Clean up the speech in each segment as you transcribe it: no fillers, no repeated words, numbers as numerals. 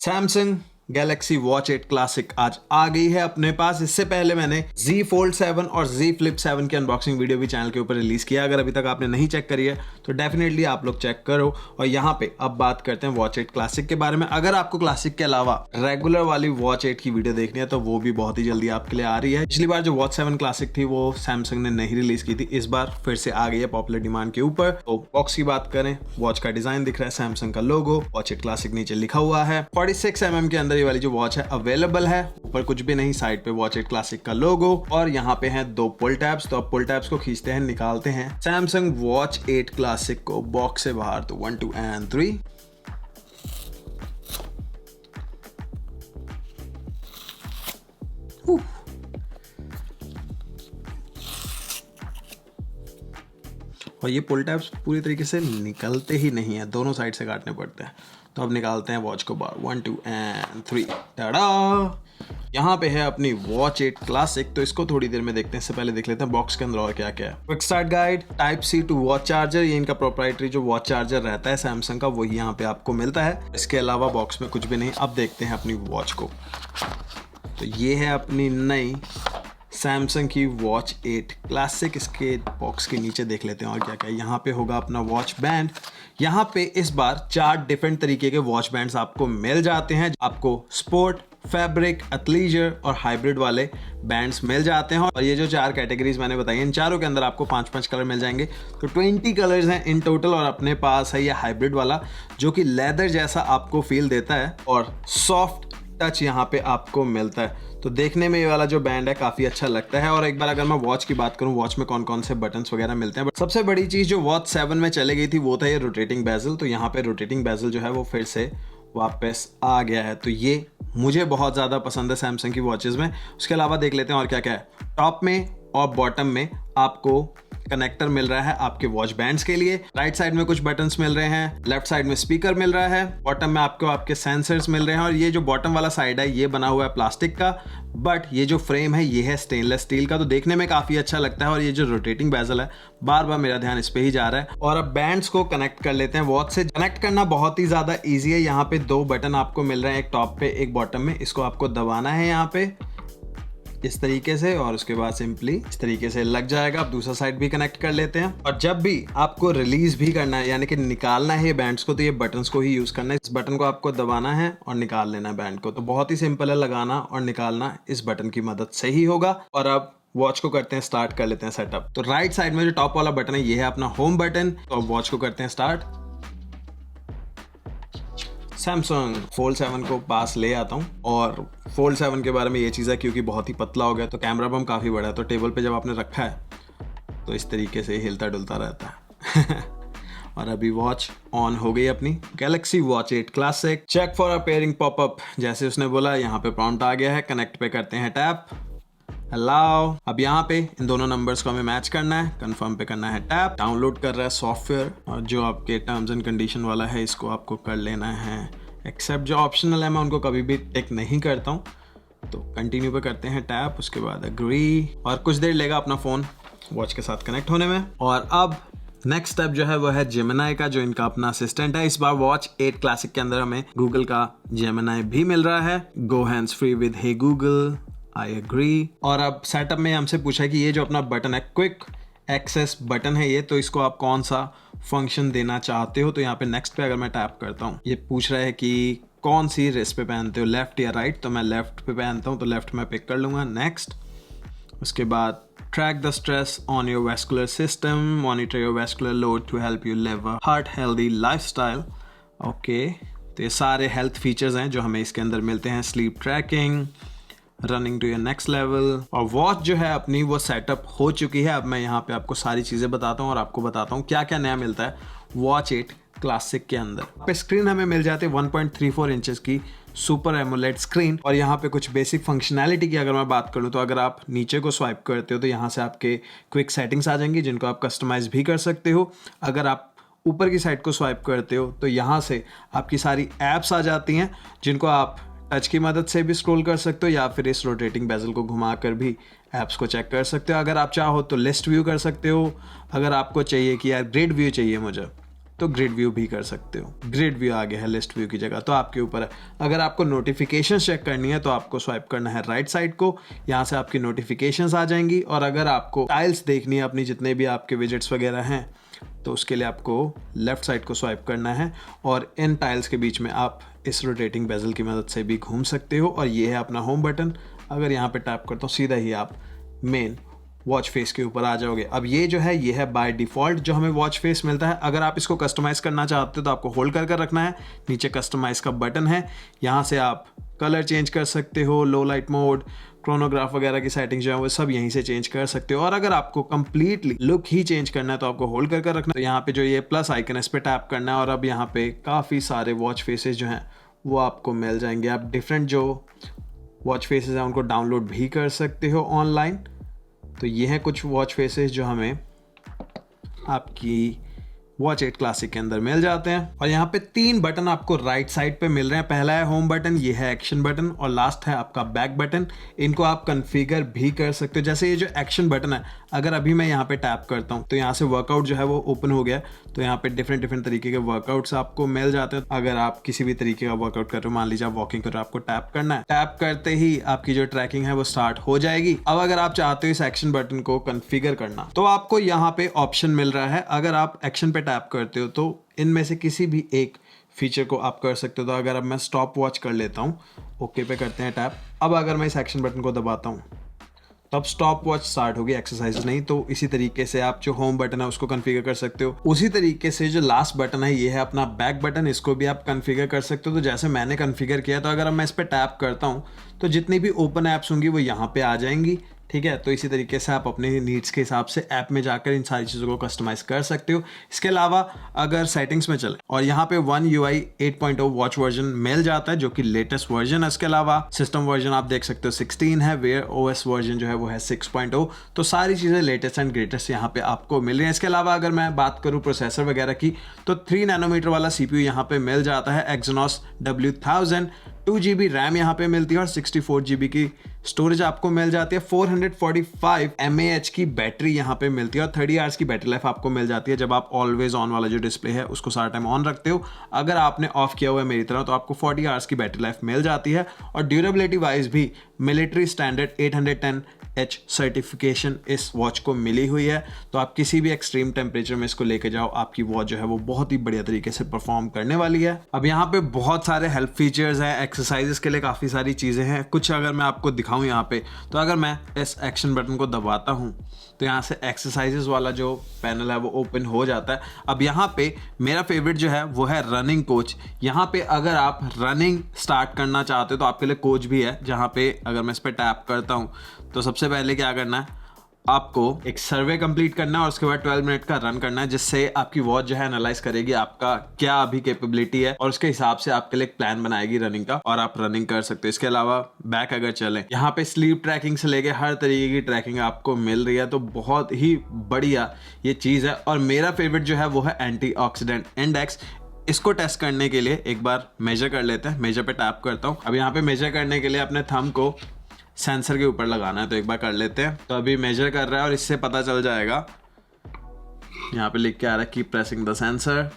Samsung Galaxy Watch 8 classic आज आ गई है अपने पास। इससे पहले मैंने Z Fold 7 और Z Flip 7 की अनबॉक्सिंग वीडियो भी चैनल के ऊपर रिलीज किया। अगर अभी तक आपने नहीं चेक करी है तो डेफिनेटली आप लोग चेक करो। और यहाँ पे अब बात करते हैं वॉच 8 क्लासिक के बारे में। अगर आपको क्लासिक के अलावा रेगुलर वाली वॉच 8 की वीडियो देखनी है तो वो भी बहुत ही जल्दी आपके लिए आ रही है। पिछली बार जो वॉच 7 क्लासिक थी वो सैमसंग ने नहीं रिलीज की थी, इस बार फिर से आ गई है पॉपुलर डिमांड के ऊपर। तो बॉक्स की बात करें, वॉच का डिजाइन दिख रहा है, सैमसंग का लोगो, वॉच 8 क्लासिक नीचे लिखा हुआ है। 46 mm के अंदर ये वाली जो वॉच है अवेलेबल है। ऊपर कुछ भी नहीं, साइड पे वॉच 8 क्लासिक का लोगो और यहाँ पे हैं 2 पुल टैब्स। तो अब पुल टैब्स को खींचते हैं, निकालते हैं सैमसंग वॉच 8 क्लासिक को बॉक्स से बाहर। तो 1 2 and 3। और ये पुल टैब्स पूरी तरीके से निकलते ही नहीं है, दोनों साइड से काटने पड़ते हैं। तो अब निकालते हैं वॉच को बाहर। 1 2 and 3। टाडा! यहाँ पे है अपनी वॉच 8 क्लासिक। तो इसको थोड़ी देर में देखते हैं, इससे पहले देख लेते हैं बॉक्स के अंदर और क्या क्या है। Quick start guide, type C to watch charger, ये इनका प्रोप्राइटरी जो वॉच चार्जर रहता है सैमसंग का, वही यहाँ पे आपको मिलता है। इसके अलावा बॉक्स में कुछ भी नहीं। अब देखते हैं अपनी वॉच को। तो ये है अपनी नई सैमसंग की वॉच 8 क्लासिक। इसके बॉक्स के नीचे देख लेते हैं और क्या क्या। यहाँ पे होगा अपना वॉच बैंड। यहाँ पे इस बार 4 डिफरेंट तरीके के वॉच बैंड्स आपको मिल जाते हैं। आपको स्पोर्ट, फैब्रिक, एथलीजर और हाइब्रिड वाले बैंड्स मिल जाते हैं। और ये जो 4 कैटेगरीज मैंने बताई, इन चारों के अंदर आपको 5-5 कलर मिल जाएंगे। तो 20 कलर्स हैं इन टोटल। और अपने पास है ये हाइब्रिड वाला जो कि लेदर जैसा आपको फील देता है और सॉफ्ट टच यहाँ पे आपको मिलता है। तो देखने में ये वाला जो बैंड है काफ़ी अच्छा लगता है। और एक बार अगर मैं वॉच की बात करूँ, वॉच में कौन कौन से बटन्स वगैरह मिलते हैं, बट सबसे बड़ी चीज़ जो वॉच 7 में चले गई थी वो था ये रोटेटिंग बेजल। तो यहाँ पे रोटेटिंग बेजल जो है वो फिर से वापस आ गया है। तो ये मुझे बहुत ज़्यादा पसंद है सैमसंग की वॉचेज़ में। उसके अलावा देख लेते हैं और क्या क्या है। टॉप में और बॉटम में आपको कनेक्टर मिल रहा है आपके वॉच बैंड्स के लिए। राइट साइड में कुछ बटन्स मिल रहे हैं, लेफ्ट साइड में स्पीकर मिल रहा है, बॉटम में आपको आपके सेंसर्स मिल रहे हैं। और ये जो बॉटम वाला साइड है ये बना हुआ है प्लास्टिक का, बट ये जो फ्रेम है ये है स्टेनलेस स्टील का। तो देखने में काफ़ी अच्छा लगता है। और ये जो रोटेटिंग बेजल है, बार बार मेरा ध्यान इस पे ही जा रहा है। और अब बैंड्स को कनेक्ट कर लेते हैं। वॉच से कनेक्ट करना बहुत ही ज़्यादा ईजी है। यहाँ पे 2 बटन आपको मिल रहे हैं, एक टॉप पे एक बॉटम में। इसको आपको दबाना है यहाँ पे इस तरीके से और उसके बाद सिंपली इस तरीके से लग जाएगा। अब दूसरा साइड भी कनेक्ट कर लेते हैं। और जब भी आपको रिलीज भी करना है, यानी कि निकालना है बैंड्स को, तो ये बटन्स को ही यूज करना है। इस बटन को आपको दबाना है और निकाल लेना है बैंड को। तो बहुत ही सिंपल है, लगाना और निकालना इस बटन की मदद से ही होगा। और अब वॉच को करते हैं स्टार्ट, कर लेते हैं सेटअप। तो राइट साइड में जो टॉप वाला बटन है ये है अपना होम बटन। तो अब वॉच को करते हैं स्टार्ट। सैमसंग फोल्ड 7 को पास ले आता हूँ। और फोल्ड 7 के बारे में ये चीज़ है क्योंकि बहुत ही पतला हो गया तो कैमरा बम काफ़ी बड़ा है। तो टेबल पे जब आपने रखा है तो इस तरीके से हिलता डुलता रहता है। और अभी वॉच ऑन हो गई अपनी Galaxy Watch 8 classic. Check for a pairing popup, जैसे उसने बोला यहाँ पे प्रॉम्प्ट आ गया है। कनेक्ट पे करते हैं टैप, अलाउ। अब यहाँ पे इन दोनों नंबर्स को हमें मैच करना है, कंफर्म पे करना है टैप। डाउनलोड कर रहा है सॉफ्टवेयर और जो आपके टर्म्स एंड कंडीशन वाला है इसको आपको कर लेना है एक्सेप्ट। जो ऑप्शनल है मैं उनको कभी भी टिक नहीं करता हूँ। तो कंटिन्यू पे करते हैं टैप, उसके बाद एग्री। और कुछ देर लेगा अपना फ़ोन वॉच के साथ कनेक्ट होने में। और अब नेक्स्ट स्टेप जो है वो है जेमिनाई का, जो इनका अपना असिस्टेंट है। इस बार वॉच 8 क्लासिक के अंदर हमें गूगल का जेमिनाई भी मिल रहा है। Go hands free with hey Google, I agree. और अब सेटअप में हमसे पूछा है कि ये जो अपना बटन है क्विक एक्सेस बटन है ये, तो इसको आप कौन सा फंक्शन देना चाहते हो। तो यहाँ पे नेक्स्ट पे अगर मैं टैप करता हूँ, ये पूछ रहा है कि कौन सी रिस्ट पे पहनते हो, लेफ्ट या राइट। तो मैं लेफ्ट पे पहनता हूँ तो लेफ्ट में पिक कर लूँगा, नेक्स्ट। उसके बाद track the stress on your vascular system, monitor your vascular load to help you live a heart healthy lifestyle. Okay, तो ये सारे हेल्थ फीचर्स हैं जो हमें इसके अंदर मिलते हैं। Sleep tracking, running to your next level. और वॉच जो है अपनी वो सेटअप हो चुकी है। अब मैं यहाँ पे आपको सारी चीज़ें बताता हूँ और आपको बताता हूँ क्या क्या नया मिलता है वॉच 8 क्लासिक के अंदर। पे स्क्रीन हमें मिल जाती है 1.34 इंचेस की सुपर एमोलेड स्क्रीन। और यहाँ पे कुछ बेसिक फंक्शनैलिटी की अगर मैं बात करूँ तो अगर आप नीचे को स्वाइप करते हो तो यहाँ से आपके क्विक सेटिंग्स आ जाएंगी जिनको आप कस्टमाइज भी कर सकते हो। अगर आप ऊपर की साइड को स्वाइप करते हो तो यहाँ से आपकी सारी ऐप्स आ जाती हैं जिनको आप टच की मदद से भी स्क्रॉल कर सकते हो या फिर इस रोटेटिंग बेजल को घुमाकर भी ऐप्स को चेक कर सकते हो। अगर आप चाहो तो लिस्ट व्यू कर सकते हो। अगर आपको चाहिए कि यार ग्रिड व्यू चाहिए मुझे, तो ग्रिड व्यू भी कर सकते हो। ग्रिड व्यू आ गया है लिस्ट व्यू की जगह, तो आपके ऊपर है। अगर आपको नोटिफिकेशन चेक करनी है तो आपको स्वाइप करना है राइट साइड को, यहाँ से आपकी नोटिफिकेशंस आ जाएंगी। और अगर आपको टाइल्स देखनी है अपनी जितने भी आपके विजेट्स वगैरह हैं तो उसके लिए आपको लेफ्ट साइड को स्वाइप करना है और इन टाइल्स के बीच में आप इस रोटेटिंग बेजल की मदद से भी घूम सकते हो। और ये है अपना होम बटन। अगर यहाँ पे टैप करता हूँ सीधा ही आप मेन वॉच फेस के ऊपर आ जाओगे। अब ये जो है ये है बाय डिफ़ॉल्ट जो हमें वॉच फेस मिलता है। अगर आप इसको कस्टमाइज़ करना चाहते हो तो आपको होल्ड कर रखना है। नीचे कस्टमाइज़ का बटन है, यहाँ से आप कलर चेंज कर सकते हो, लो लाइट मोड, क्रोनोग्राफ वगैरह की सेटिंग जो है वो सब यहीं से चेंज कर सकते हो। और अगर आपको कंप्लीटली लुक ही चेंज करना है तो आपको होल्ड कर रखना है। तो यहाँ पे जो ये प्लस आइकन है इस पर टैप करना है और अब यहाँ पे काफ़ी सारे वॉच फेसेस जो हैं वो आपको मिल जाएंगे। आप डिफरेंट जो वॉच फेसेस हैं उनको डाउनलोड भी कर सकते हो ऑनलाइन। तो ये हैं कुछ वॉच फेसेस जो हमें आपकी वॉच 8 क्लासिक के अंदर मिल जाते हैं। और यहाँ पे 3 बटन आपको राइट साइड पे मिल रहे हैं। पहला है होम बटन, ये है एक्शन बटन और लास्ट है आपका बैक बटन। इनको आप कॉन्फ़िगर भी कर सकते हो। जैसे ये जो एक्शन बटन है, अगर अभी मैं यहाँ पे टैप करता हूँ तो यहाँ से वर्कआउट जो है वो ओपन हो गया। तो यहाँ पे डिफरेंट तरीके के वर्कआउट्स आपको मिल जाते हैं। अगर आप किसी भी तरीके का वर्कआउट कर रहे हो, मान लीजिए आप वॉकिंग कर रहे हो, आपको टैप करना है। टैप करते ही आपकी जो ट्रैकिंग है वो स्टार्ट हो जाएगी। अब अगर आप चाहते हो इस एक्शन बटन को कॉन्फ़िगर करना तो आपको यहाँ पे ऑप्शन मिल रहा है। अगर आप एक्शन पे टैप करते हो तो इनमें से किसी भी एक फीचर को आप कर सकते हो। तो अगर अब मैं स्टॉप वॉच कर लेता हूँ, ओके पे करते हैं टैप। अब अगर मैं इस एक्शन बटन को दबाता हूँ तब स्टॉप वॉच स्टार्ट होगी, एक्सरसाइज नहीं। तो इसी तरीके से आप जो होम बटन है उसको कॉन्फ़िगर कर सकते हो। उसी तरीके से जो लास्ट बटन है ये है अपना बैक बटन, इसको भी आप कॉन्फ़िगर कर सकते हो। तो जैसे मैंने कॉन्फ़िगर किया, तो अगर अब मैं इस पर टैप करता हूँ तो जितनी भी ओपन ऐप्स होंगी वो यहाँ पे आ जाएंगी, ठीक है। तो इसी तरीके से आप अपने नीड्स के हिसाब से ऐप में जाकर इन सारी चीज़ों को कस्टमाइज़ कर सकते हो। इसके अलावा अगर सेटिंग्स में चले और यहाँ पे One UI 8.0 वॉच वर्जन मिल जाता है जो कि लेटेस्ट वर्जन है। इसके अलावा सिस्टम वर्जन आप देख सकते हो 16 है, वेयर OS वर्जन जो है वो है 6.0। तो सारी चीज़ें लेटेस्ट एंड ग्रेटेस्ट यहाँ पे आपको मिल रही हैं। इसके अलावा अगर मैं बात करूँ प्रोसेसर वगैरह की तो 3 नैनोमीटर वाला CPU यहाँ पे मिल जाता है, Exynos W1000। 2 GB रैम यहाँ पे मिलती है और 64 GB की स्टोरेज आपको मिल जाती है। 445 mAh की बैटरी यहाँ पे मिलती है और 30 आवर्स की बैटरी लाइफ आपको मिल जाती है जब आप ऑलवेज ऑन वाला जो डिस्प्ले है उसको सारा टाइम ऑन रखते हो। अगर आपने ऑफ किया हुआ है मेरी तरह तो आपको 40 आवर्स की बैटरी लाइफ मिल जाती है। और ड्यूरेबिलिटी वाइज भी मिलिट्री स्टैंडर्ड 810H सर्टिफिकेशन इस वॉच को मिली हुई है। तो आप किसी भी एक्सट्रीम टेम्परेचर में इसको लेके जाओ, आपकी वॉच जो है वो बहुत ही बढ़िया तरीके से परफॉर्म करने वाली है। अब यहाँ पे बहुत सारे हेल्प फीचर्स हैं, एक्सरसाइजेस के लिए काफ़ी सारी चीज़ें हैं। कुछ अगर मैं आपको दिखाऊं यहाँ पे, तो अगर मैं इस एक्शन बटन को दबाता हूँ तो यहाँ से एक्सरसाइजेस वाला जो पैनल है वो ओपन हो जाता है। अब यहाँ पे मेरा फेवरेट जो है वो है रनिंग कोच। यहाँ पे अगर आप रनिंग स्टार्ट करना चाहते हो तो आपके लिए कोच भी है, जहाँ पे अगर मैं इस पर टैप करता हूँ तो सबसे पहले क्या करना है, आपको एक सर्वे कंप्लीट करना है और उसके बाद 12 मिनट का रन करना है, जिससे आपकी वॉच जो है एनालाइज करेगी आपका क्या अभी कैपेबिलिटी है और उसके हिसाब से आपके लिए एक प्लान बनाएगी रनिंग का और आप रनिंग कर सकते हो। इसके अलावा बैक अगर चलें, यहाँ पे स्लीप ट्रैकिंग से लेके हर तरीके की ट्रैकिंग आपको मिल रही है। तो बहुत ही बढ़िया ये चीज़ है। और मेरा फेवरेट जो है वो है एंटीऑक्सीडेंट इंडेक्स। इसको टेस्ट करने के लिए एक बार मेजर कर लेते हैं। मेजर पे टैप करता हूँ। अब यहाँ पे मेजर करने के लिए अपने थंब को सेंसर के ऊपर लगाना है, तो एक बार कर लेते हैं। तो अभी मेजर कर रहा है और इससे पता चल जाएगा, यहाँ पे लिख के आ रहा है keep pressing the sensor,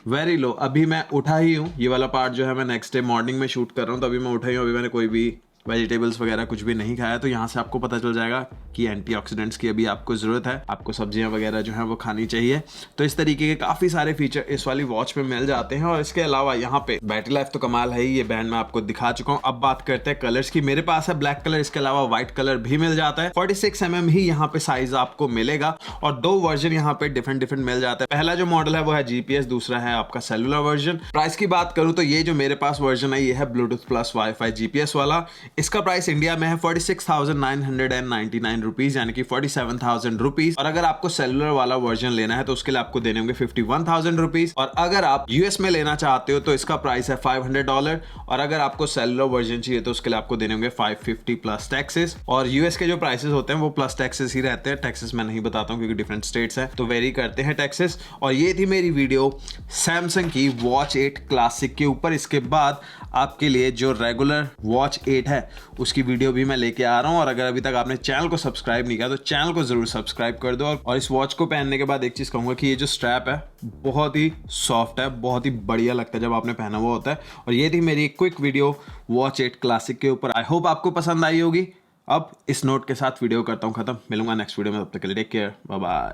very low. अभी मैं उठा ही हूँ, ये वाला पार्ट जो है मैं नेक्स्ट डे मॉर्निंग में शूट कर रहा हूँ, तो अभी मैं उठा ही हूँ। अभी मैंने कोई भी वेजिटेबल्स वगैरह कुछ भी नहीं खाया। तो यहाँ से आपको पता चल जाएगा कि एंटीऑक्सीडेंट्स की अभी आपको ज़रूरत है, आपको सब्जियां वगैरह जो हैं वो खानी चाहिए। तो इस तरीके के काफ़ी सारे फीचर इस वाली वॉच पे मिल जाते हैं। और इसके अलावा यहाँ पे बैटरी लाइफ तो कमाल है ही, ये बैंड मैं आपको दिखा चुका हूँ। अब बात करते हैं कलर्स की। मेरे पास है ब्लैक कलर, इसके अलावा व्हाइट कलर भी मिल जाता है। 46 mm ही यहाँ पे साइज आपको मिलेगा और 2 वर्जन यहाँ पे डिफरेंट मिल जाता है। पहला जो मॉडल है वो है GPS, दूसरा है आपका सेलुलर वर्जन। प्राइस की बात करूँ तो ये जो मेरे पास वर्जन है ये है ब्लूटूथ प्लस वाईफाई GPS वाला। इसका प्राइस इंडिया में है 46,999 रुपीज, यानी कि 47,000 रुपीज। और अगर आपको सेलुलर वाला वर्जन लेना है तो उसके लिए आपको देने होंगे 51,000 रुपीज। और अगर आप यूएस में लेना चाहते हो तो इसका प्राइस है $500। और अगर आपको सेलुलर वर्जन चाहिए तो उसके लिए आपको देने होंगे 550 प्लस टैक्सेस। और यूएस के जो प्राइसेस होते हैं वो प्लस टैक्सेस ही रहते हैं, टैक्सेस मैं नहीं बताता हूँ क्योंकि डिफरेंट स्टेट्स हैं तो वेरी करते हैं टैक्सेस। और ये थी मेरी वीडियो सैमसंग की वॉच 8 क्लासिक के ऊपर। इसके बाद आपके लिए जो रेगुलर वॉच 8 है उसकी वीडियो भी मैं लेके आ रहा हूँ। और अगर अभी तक आपने चैनल को सब्सक्राइब नहीं किया तो चैनल को ज़रूर सब्सक्राइब कर दो। और इस वॉच को पहनने के बाद एक चीज़ कहूँगा कि ये जो स्ट्रैप है बहुत ही सॉफ्ट है, बहुत ही बढ़िया लगता है जब आपने पहना हुआ होता है। और ये थी मेरी क्विक वीडियो वॉच 8 क्लासिक के ऊपर। आई होप आपको पसंद आई होगी। अब इस नोट के साथ वीडियो करता हूँ ख़त्म। मिलूंगा नेक्स्ट वीडियो में, तब तक के लिए टेक केयर, बाय बाय।